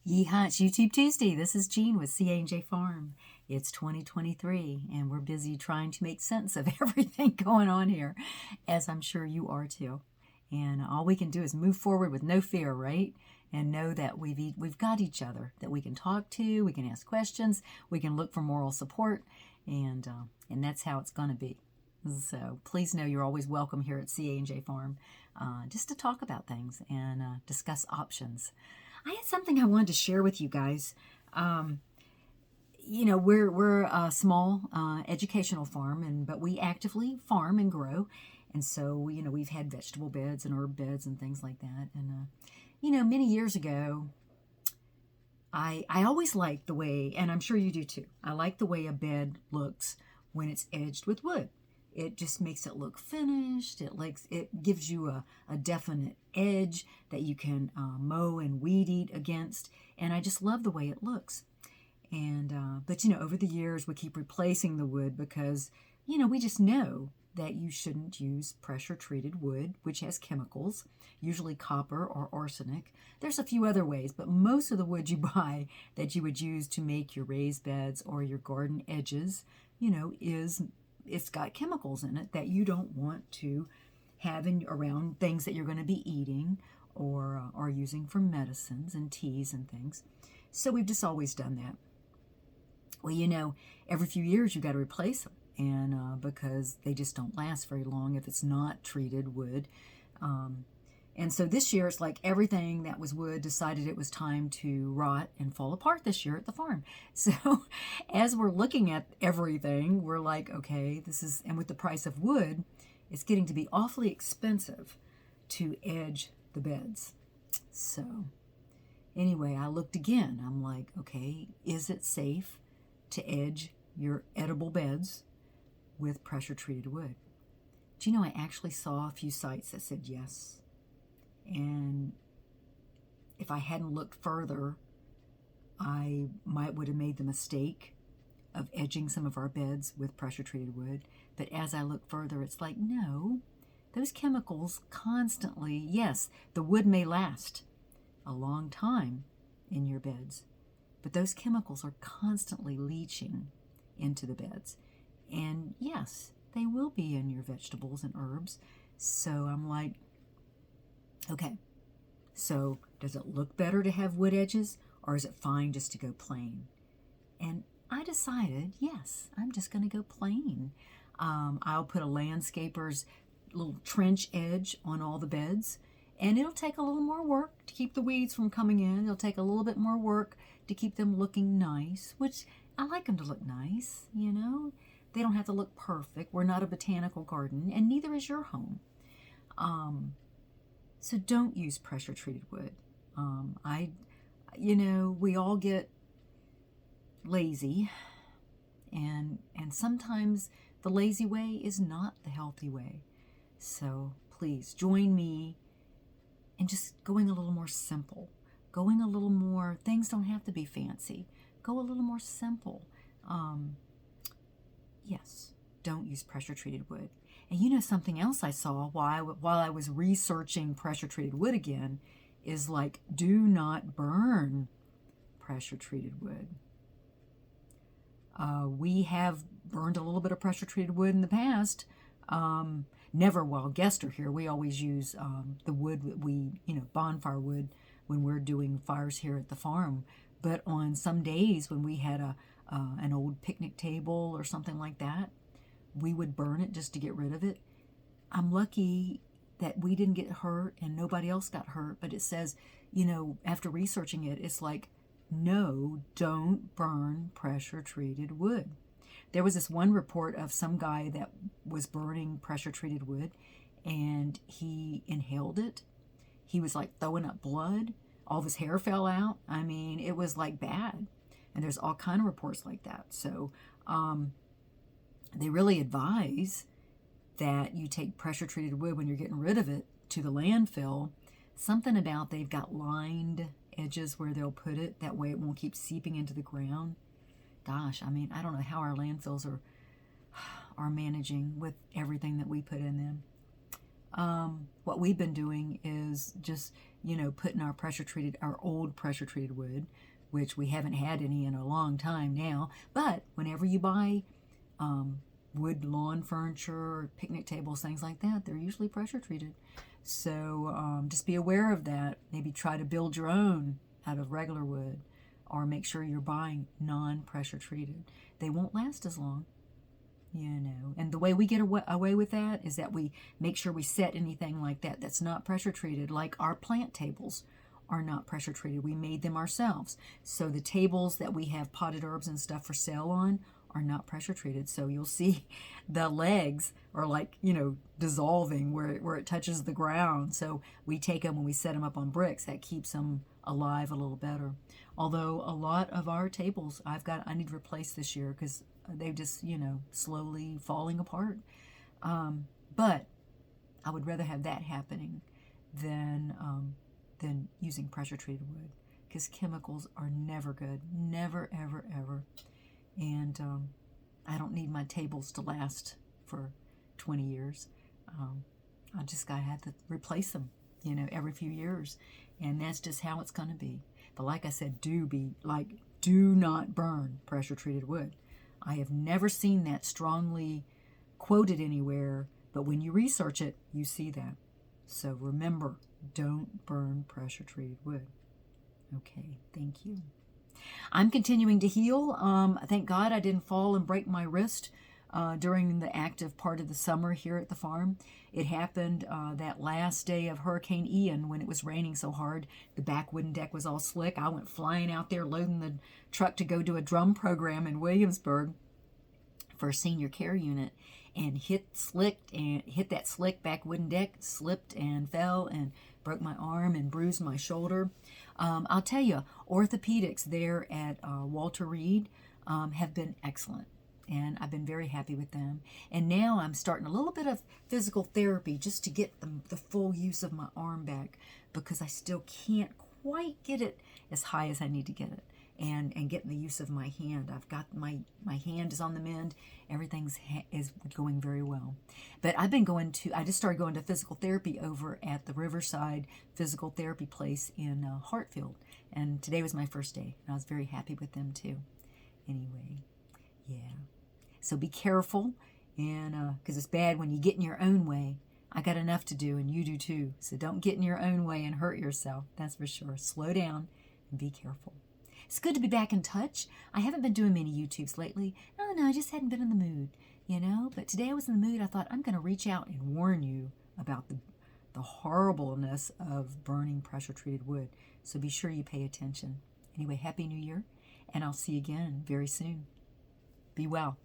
Yeehaw, it's YouTube Tuesday. This is Jean with C&J Farm. It's 2023, and we're busy trying to make sense of everything going on here, as I'm sure you are too. And all we can do is move forward with no fear, right? And know that we've got each other that we can talk to, we can ask questions, we can look for moral support, and that's how it's going to be. So please know you're always welcome here at C&J Farm, just to talk about things and discuss options. I had something I wanted to share with you guys. We're a small educational farm, but we actively farm and grow. And so, we've had vegetable beds and herb beds and things like that. And, many years ago, I always liked the way, and I'm sure you do too, I like the way a bed looks when it's edged with wood. It just makes it look finished. It gives you a definite edge that you can mow and weed eat against. And I just love the way it looks. And but over the years we keep replacing the wood because we just know that you shouldn't use pressure treated wood, which has chemicals, usually copper or arsenic. There's a few other ways, but most of the wood you buy that you would use to make your raised beds or your garden edges, it's got chemicals in it that you don't want to have around things that you're going to be eating or using for medicines and teas and things. So we've just always done that. Well, every few years you got to replace them, and because they just don't last very long if it's not treated wood. And so this year, it's like everything that was wood decided it was time to rot and fall apart this year at the farm. So as we're looking at everything, we're like, okay, and with the price of wood, it's getting to be awfully expensive to edge the beds. So anyway, I looked again. I'm like, okay, is it safe to edge your edible beds with pressure-treated wood? Do you know I actually saw a few sites that said yes? And if I hadn't looked further, I would have made the mistake of edging some of our beds with pressure-treated wood. But as I look further, it's like, no, those chemicals constantly, yes, the wood may last a long time in your beds, but those chemicals are constantly leaching into the beds. And yes, they will be in your vegetables and herbs. So I'm like, okay, so does it look better to have wood edges, or is it fine just to go plain? And I decided, yes, I'm just going to go plain. I'll put a landscaper's little trench edge on all the beds, and it'll take a little more work to keep the weeds from coming in. It'll take a little bit more work to keep them looking nice, which I like them to look nice, They don't have to look perfect. We're not a botanical garden, and neither is your home. So don't use pressure-treated wood. We all get lazy, and sometimes the lazy way is not the healthy way. So please join me in just going a little more simple, going a little more, things don't have to be fancy. Go a little more simple. Yes, don't use pressure-treated wood. And something else I saw while I was researching pressure-treated wood again is like, do not burn pressure-treated wood. We have burned a little bit of pressure-treated wood in the past. Never while guests are here. We always use the wood that we, bonfire wood when we're doing fires here at the farm. But on some days when we had an old picnic table or something like that, we would burn it just to get rid of it. I'm lucky that we didn't get hurt and nobody else got hurt, but it says, after researching it, it's like, no, don't burn pressure-treated wood. There was this one report of some guy that was burning pressure-treated wood, and he inhaled it. He was like throwing up blood. All of his hair fell out. I mean, it was like bad. And there's all kind of reports like that. So they really advise that you take pressure-treated wood when you're getting rid of it to the landfill. Something about they've got lined edges where they'll put it. That way it won't keep seeping into the ground. Gosh, I mean, I don't know how our landfills are managing with everything that we put in them. What we've been doing is just putting our old pressure treated wood, which we haven't had any in a long time now. But whenever you buy wood lawn furniture, picnic tables, things like that, they're usually pressure treated. So just be aware of that. Maybe try to build your own out of regular wood, or make sure you're buying non-pressure treated. They won't last as long, And the way we get away with that is that we make sure we set anything like that that's not pressure treated, like our plant tables are not pressure treated. We made them ourselves. So the tables that we have potted herbs and stuff for sale on are not pressure treated. So you'll see the legs are like, dissolving where it touches the ground. So we take them and we set them up on bricks. That keeps them alive a little better. Although a lot of our tables I need to replace this year because they're just, slowly falling apart. But I would rather have that happening than using pressure treated wood, because chemicals are never good. Never, ever, ever. And I don't need my tables to last for 20 years. I just gotta have to replace them, every few years. And that's just how it's gonna be. But like I said, do not burn pressure treated wood. I have never seen that strongly quoted anywhere, but when you research it, you see that. So remember, don't burn pressure treated wood. Okay, thank you. I'm continuing to heal. Thank God I didn't fall and break my wrist during the active part of the summer here at the farm. It happened that last day of Hurricane Ian when it was raining so hard. The back wooden deck was all slick. I went flying out there loading the truck to go do a drum program in Williamsburg for a senior care unit, and hit that slick back wooden deck, slipped and fell and broke my arm and bruised my shoulder. I'll tell you, orthopedics there at Walter Reed have been excellent, and I've been very happy with them. And now I'm starting a little bit of physical therapy just to get the full use of my arm back, because I still can't quite get it as high as I need to get it. And getting the use of my hand. I've got my hand is on the mend. Everything's is going very well. But I just started going to physical therapy over at the Riverside Physical Therapy place in Hartfield. And today was my first day. And I was very happy with them too. Anyway, yeah. So be careful, and because it's bad when you get in your own way. I got enough to do, and you do too. So don't get in your own way and hurt yourself. That's for sure. Slow down and be careful. It's good to be back in touch. I haven't been doing many YouTubes lately. No, I just hadn't been in the mood, But today I was in the mood. I thought I'm going to reach out and warn you about the horribleness of burning pressure-treated wood. So be sure you pay attention. Anyway, Happy New Year, and I'll see you again very soon. Be well.